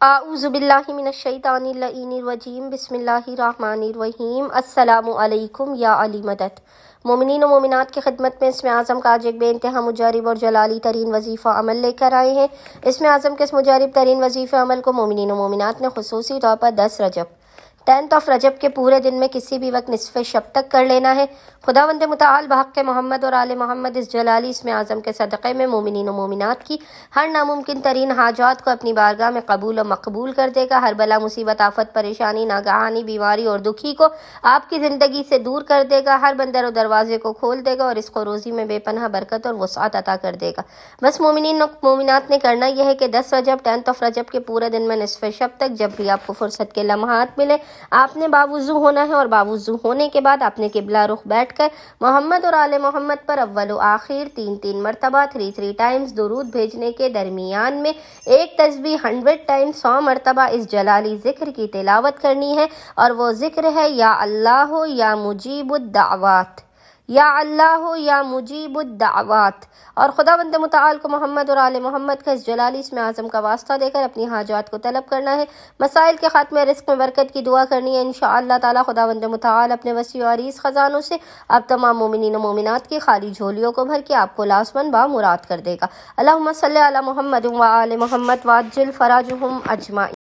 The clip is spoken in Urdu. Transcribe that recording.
اعوذ باللہ من الشیطان الرجیم بسم اللہ الرحمن الرحیم السلام علیکم یا علی مدد۔ مومنین و مومنات کی خدمت میں اسم اعظم کا آج ایک بے انتہا مجرب اور جلالی ترین وظیفہ عمل لے کر آئے ہیں۔ اسم اعظم کے اس مجرب ترین وظیفہ عمل کو مومنین و مومنات نے خصوصی طور پر 10 رجب 10 رجب کے پورے دن میں کسی بھی وقت نصف شب تک کر لینا ہے۔ خداوند متعال بحق محمد اور آل محمد اس جلالی اسم اعظم کے صدقے میں مومنین و مومنات کی ہر ناممکن ترین حاجات کو اپنی بارگاہ میں قبول و مقبول کر دے گا۔ ہر بلا مصیبت آفت پریشانی ناگہانی بیماری اور دکھی کو آپ کی زندگی سے دور کر دے گا۔ ہر بندر و دروازے کو کھول دے گا اور رزق و روزی میں بے پناہ برکت اور وسعت عطا کر دے گا۔ بس مومنین و مومنات نے کرنا یہ ہے کہ 10 رجب 10 رجب کے پورے دن میں نصف شب تک جب بھی آپ کو فرصت کے لمحات ملے آپ نے باوضو ہونا ہے، اور باوضو ہونے کے بعد آپ نے قبلہ رخ بیٹھ کر محمد اور آل محمد پر اول و آخر 3 مرتبہ 3 ٹائمز درود بھیجنے کے درمیان میں ایک تسبیح 100 ٹائمز 100 مرتبہ اس جلالی ذکر کی تلاوت کرنی ہے، اور وہ ذکر ہے یا اللہ یا مجیب الدعوات، یا اللہ یا مجیب الدعوات۔ اور خداوند متعال کو محمد اور آل محمد کا اس جلالی اسم اعظم کا واسطہ دے کر اپنی حاجات کو طلب کرنا ہے، مسائل کے خاتمے رزق میں برکت کی دعا کرنی ہے۔ انشاءاللہ تعالی خداوند متعال اپنے وسیع و عریض خزانوں سے اب تمام مومنین و مومنات کی خالی جھولیوں کو بھر کے آپ کو لازماً بامراد کر دے گا۔ اللہم صلی علی محمد و آل محمد وعجل فرجہم اجمعین۔